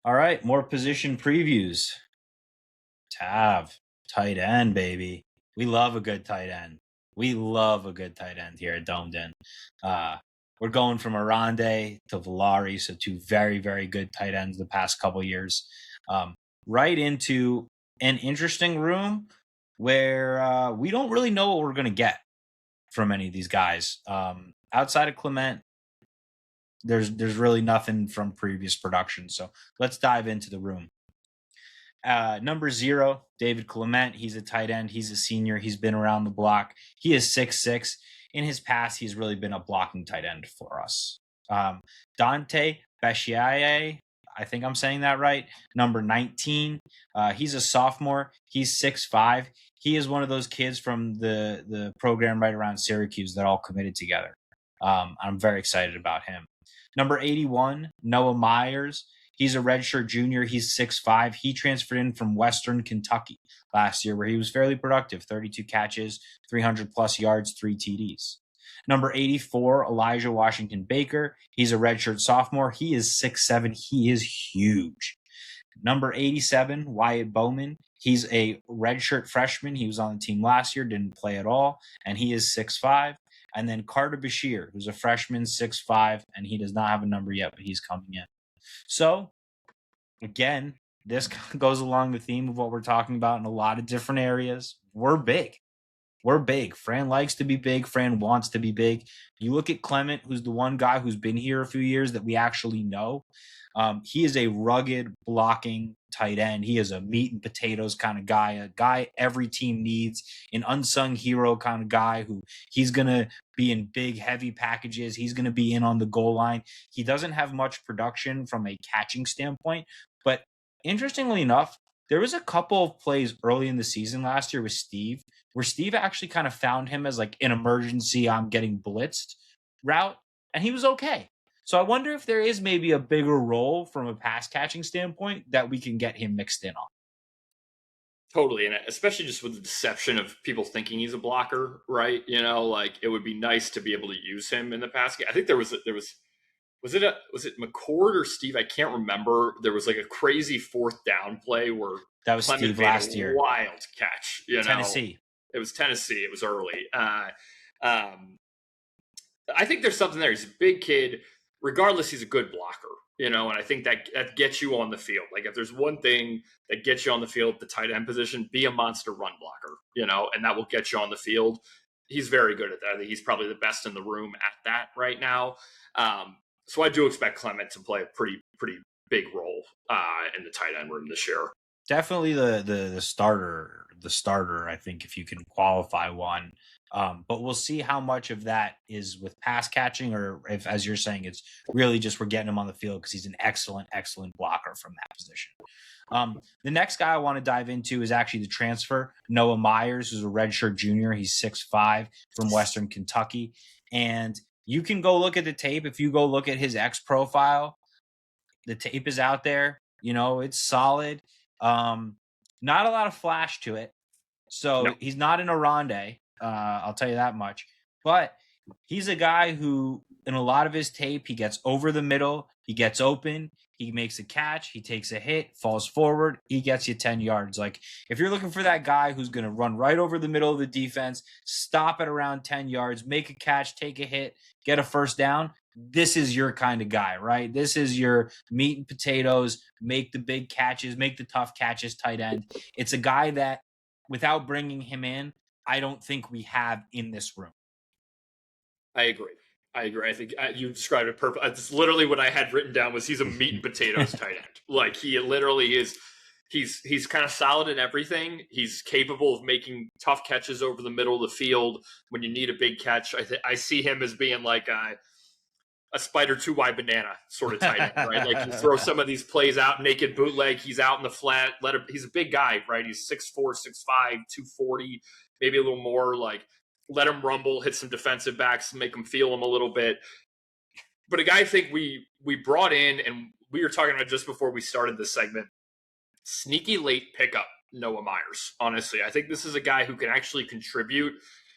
All right, more position previews. Tav, tight end, baby. We love a good tight end. We love a good tight end here at Domed In. Uh, we're going from Arande to Valari, so two very, very good tight ends the past couple years. Right into an interesting room where we don't really know what we're going to get from any of these guys. Outside of Clement, there's really nothing from previous production. So let's dive into the room. Number 0, David Clement. He's a tight end. He's a senior. He's been around the block. He is 6'6". In his past, he's really been a blocking tight end for us. Dante Beshiaye, I think I'm saying that right. Number 19. He's a sophomore. He's 6'5". He is one of those kids from the program right around Syracuse that all committed together. I'm very excited about him. Number 81, Noah Myers. He's a redshirt junior. He's 6'5". He transferred in from Western Kentucky last year, where he was fairly productive, 32 catches, 300-plus yards, 3 TDs. Number 84, Elijah Washington Baker. He's a redshirt sophomore. He is 6'7". He is huge. Number 87, Wyatt Bowman. He's a redshirt freshman. He was on the team last year, didn't play at all, and he is 6'5". And then Carter Bashir, who's a freshman, 6'5", and he does not have a number yet, but he's coming in. So, again, this goes along the theme of what we're talking about in a lot of different areas. We're big. We're big. Fran likes to be big. Fran wants to be big. You look at Clement, who's the one guy who's been here a few years that we actually know. He is a rugged blocking tight end. He is a meat and potatoes kind of guy, a guy every team needs, an unsung hero kind of guy who he's going to be in big, heavy packages. He's going to be in on the goal line. He doesn't have much production from a catching standpoint, but interestingly enough, there was a couple of plays early in the season last year with Steve where Steve actually kind of found him as like an emergency, I'm getting blitzed route, and he was okay. So I wonder if there is maybe a bigger role from a pass catching standpoint that we can get him mixed in on. Totally, and especially just with the deception of people thinking he's a blocker, right? Like it would be nice to be able to use him in the pass game. I think was it McCord or Steve? I can't remember. There was like a crazy fourth down play where That was Clement Steve made a last year. wild catch. Tennessee. It was Tennessee. It was early. I think there's something there. He's a big kid. Regardless, he's a good blocker. And I think that gets you on the field. Like if there's one thing that gets you on the field at the tight end position, be a monster run blocker. And that will get you on the field. He's very good at that. I think he's probably the best in the room at that right now. So I do expect Clement to play a pretty big role in the tight end room this year. Definitely the starter. The starter, I think, if you can qualify one. But we'll see how much of that is with pass catching, or if, as you're saying, it's really just we're getting him on the field because he's an excellent blocker from that position. The next guy I want to dive into is actually the transfer, Noah Myers, who's a redshirt junior. He's 6'5" from Western Kentucky. And you can go look at the tape. If you go look at his X profile, the tape is out there. It's solid. Not a lot of flash to it. So No. he's not an Arande. I'll tell you that much. But he's a guy who, in a lot of his tape, he gets over the middle, he gets open, he makes a catch, he takes a hit, falls forward, he gets you 10 yards. Like, if you're looking for that guy who's going to run right over the middle of the defense, stop at around 10 yards, make a catch, take a hit, get a first down, this is your kind of guy, right? This is your meat and potatoes, make the big catches, make the tough catches tight end. It's a guy that, without bringing him in, I don't think we have in this room. I agree. I think you described it perfect. That's literally what I had written down was he's a meat and potatoes tight end. Like he literally is. He's kind of solid in everything. He's capable of making tough catches over the middle of the field when you need a big catch. I see him as being like a spider 2 wide banana sort of tight end, right? Like you throw some of these plays out, naked bootleg. He's out in the flat. He's a big guy, right? He's 6'4", 6'5", 240, maybe a little more. Like let him rumble, hit some defensive backs, make them feel him a little bit. But a guy I think we brought in, and we were talking about just before we started this segment, sneaky late pickup, Noah Myers. Honestly, I think this is a guy who can actually contribute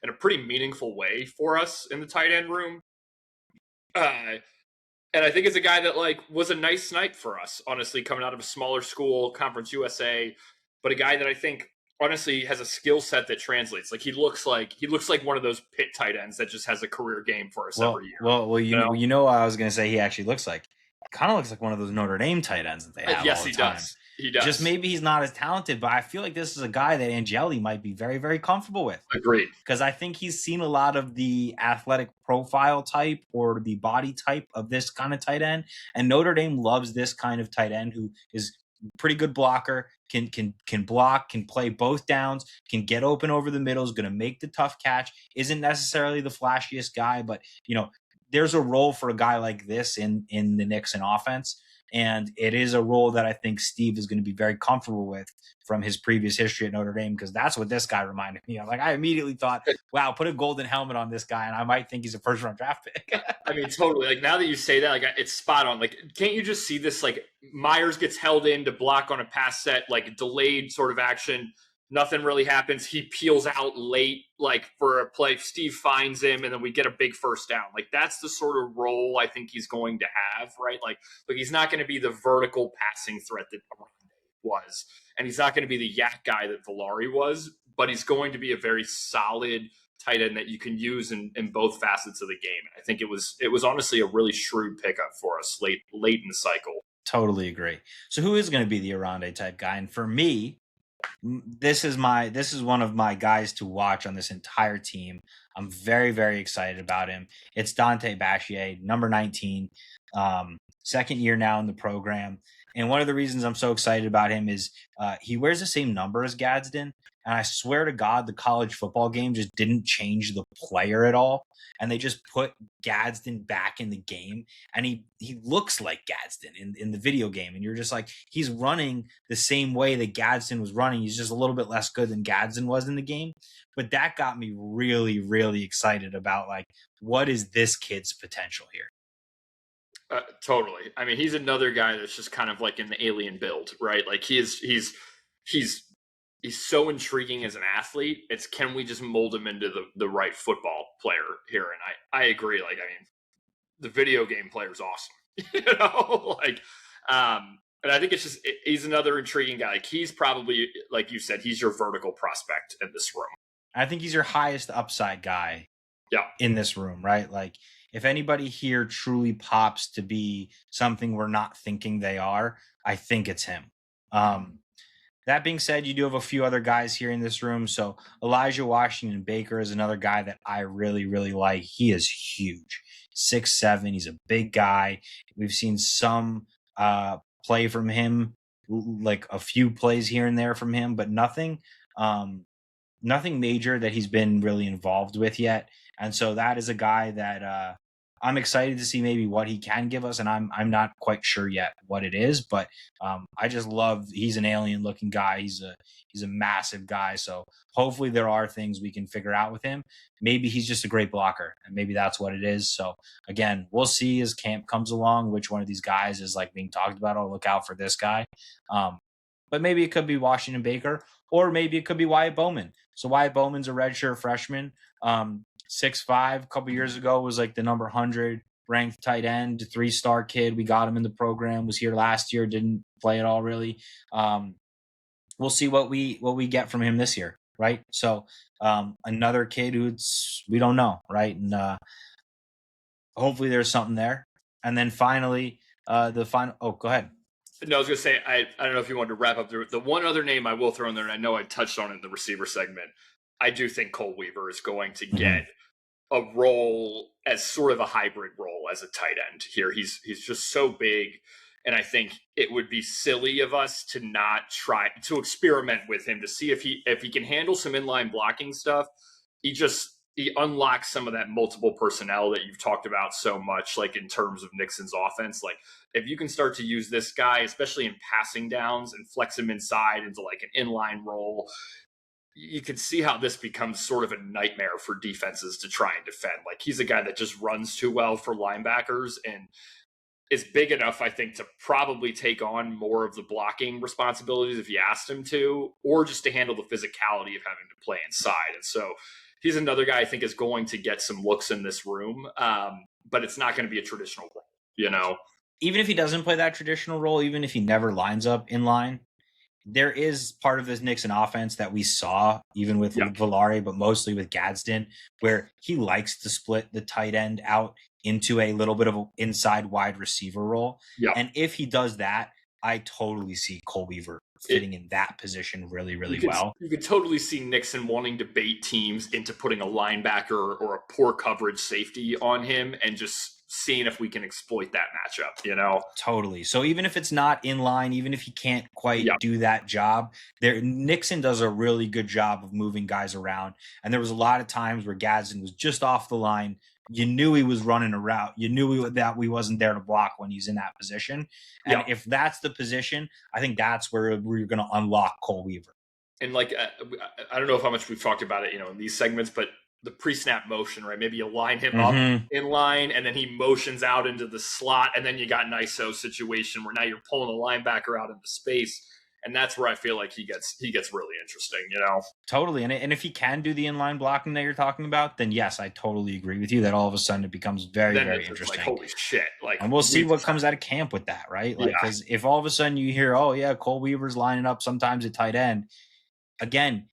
in a pretty meaningful way for us in the tight end room. And I think it's a guy that like was a nice snipe for us, honestly, coming out of a smaller school, Conference USA, but a guy that I think honestly has a skill set that translates. Like he looks like one of those pit tight ends that just has a career game for us every Well, year. well, well. You know? You know what I was gonna say. He actually looks like, kind of looks like one of those Notre Dame tight ends that they have Yes, all the he time. does. He Just does. maybe he's not as talented, but I feel like this is a guy that Angeli might be very, very comfortable with, Agreed. because I think he's seen a lot of the athletic profile type or the body type of this kind of tight end, and Notre Dame loves this kind of tight end who is pretty good blocker, can block, can play both downs, can get open over the middle, is going to make the tough catch, isn't necessarily the flashiest guy, but there's a role for a guy like this in the Nixon offense. And it is a role that I think Steve is going to be very comfortable with from his previous history at Notre Dame, because that's what this guy reminded me of. Like, I immediately thought, wow, put a golden helmet on this guy, and I might think he's a first round draft pick. I mean, totally. Like now that you say that, like it's spot on. Like, can't you just see this? Like Myers gets held in to block on a pass set, like delayed sort of action. Nothing really happens. He peels out late, like for a play. Steve finds him, and then we get a big first down. Like that's the sort of role I think he's going to have, right? Like he's not going to be the vertical passing threat that was, and he's not going to be the yak guy that Valari was, but he's going to be a very solid tight end that you can use in both facets of the game. I think it was honestly a really shrewd pickup for us late in the cycle. Totally agree. So who is going to be the Aronde type guy? And for me, this is one of my guys to watch on this entire team. I'm very, very excited about him. It's Dante Bachier, number 19, second year now in the program. And one of the reasons I'm so excited about him is he wears the same number as Gadsden. And I swear to God, the college football game just didn't change the player at all. And they just put Gadsden back in the game. And he looks like Gadsden in the video game. And you're just like, he's running the same way that Gadsden was running. He's just a little bit less good than Gadsden was in the game. But that got me really, really excited about, like, what is this kid's potential here? Totally. I mean, he's another guy that's just kind of like in the alien build, right? Like he's so intriguing as an athlete. It's can we just mold him into the right football player here? And I agree. Like, I mean, the video game player is awesome, like, and I think it's just he's another intriguing guy. Like he's probably, like you said, he's your vertical prospect in this room. I think he's your highest upside guy Yeah. in this room, right? Like, if anybody here truly pops to be something we're not thinking they are, I think it's him. That being said, you do have a few other guys here in this room. So Elijah Washington Baker is another guy that I really, really like. He is huge, 6'7". He's a big guy. We've seen some play from him, like a few plays here and there from him, but nothing major that he's been really involved with yet. And so that is a guy that I'm excited to see maybe what he can give us, and I'm not quite sure yet what it is, but I just love, he's an alien looking guy. He's a massive guy, so hopefully there are things we can figure out with him. Maybe he's just a great blocker, and maybe that's what it is. So again, we'll see as camp comes along which one of these guys is like being talked about. I'll look out for this guy. But maybe it could be Washington Baker, or maybe it could be Wyatt Bowman. So Wyatt Bowman's a redshirt freshman, 6'5". A couple years ago was like the number 100 ranked tight end, 3-star kid. We got him in the program. Was here last year, didn't play at all really. We'll see what we get from him this year, right? So another kid we don't know, right? And hopefully there's something there. And then finally, the final. Oh, go ahead. No, I was going to say, I don't know if you wanted to wrap up the one other name I will throw in there, and I know I touched on it in the receiver segment. I do think Cole Weaver is going to get a role as sort of a hybrid role as a tight end here. He's just so big, and I think it would be silly of us to not try to experiment with him to see if he can handle some inline blocking stuff. He unlocks some of that multiple personnel that you've talked about so much, like in terms of Nixon's offense. Like if you can start to use this guy, especially in passing downs, and flex him inside into like an inline role, you can see how this becomes sort of a nightmare for defenses to try and defend. Like he's a guy that just runs too well for linebackers and is big enough, I think, to probably take on more of the blocking responsibilities if you asked him to, or just to handle the physicality of having to play inside. And so he's another guy I think is going to get some looks in this room, but it's not going to be a traditional role. Even if he doesn't play that traditional role, even if he never lines up in line, there is part of this Nixon offense that we saw even with Yeah. Valari, but mostly with Gadsden, where he likes to split the tight end out into a little bit of an inside wide receiver role. Yeah. And if he does that, I totally see Cole Weaver fitting in that position really, really well. You could totally see Nixon wanting to bait teams into putting a linebacker or a poor coverage safety on him and just seeing if we can exploit that matchup, Totally. So even if it's not in line, even if he can't quite do that job, Nixon does a really good job of moving guys around. And there was a lot of times where Gadsden was just off the line. You knew he was running a route. You knew that we wasn't there to block when he's in that position. And if that's the position, I think that's where you're going to unlock Cole Weaver. And I don't know how much we've talked about it, in these segments, but the pre-snap motion, right? Maybe you line him up in line and then he motions out into the slot, and then you got an ISO situation where now you're pulling a linebacker out into space. And that's where I feel like he gets really interesting, Totally. And if he can do the inline blocking that you're talking about, then yes, I totally agree with you that all of a sudden it becomes very, very interesting. Like, holy shit. And we'll see what comes out of camp with that, right? Because if all of a sudden you hear, oh yeah, Cole Weaver's lining up sometimes at tight end, again,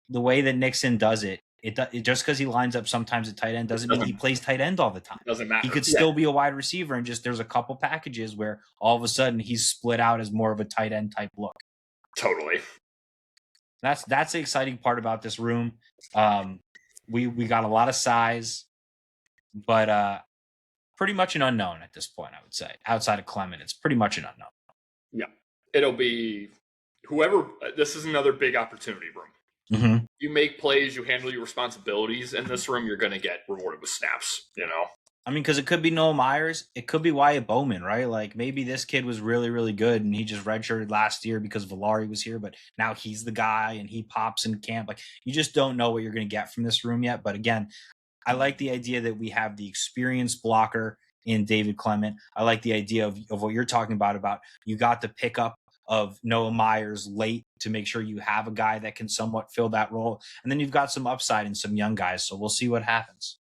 the way that Nixon does it just because he lines up sometimes at tight end doesn't mean he plays tight end all the time. Doesn't matter. He could still be a wide receiver, and just there's a couple packages where all of a sudden he's split out as more of a tight end type look. Totally. That's the exciting part about this room. We got a lot of size, but pretty much an unknown at this point, I would say. Outside of Clement, it's pretty much an unknown. Yeah. It'll be whoever. This is another big opportunity room. Mm-hmm. You make plays, you handle your responsibilities in this room, you're going to get rewarded with snaps, I mean, because it could be Noah Myers. It could be Wyatt Bowman, right? Like maybe this kid was really, really good and he just redshirted last year because Valari was here, but now he's the guy and he pops in camp. Like you just don't know what you're going to get from this room yet. But again, I like the idea that we have the experienced blocker in David Clement. I like the idea of what you're talking about you got the pickup of Noah Myers late to make sure you have a guy that can somewhat fill that role. And then you've got some upside in some young guys. So we'll see what happens.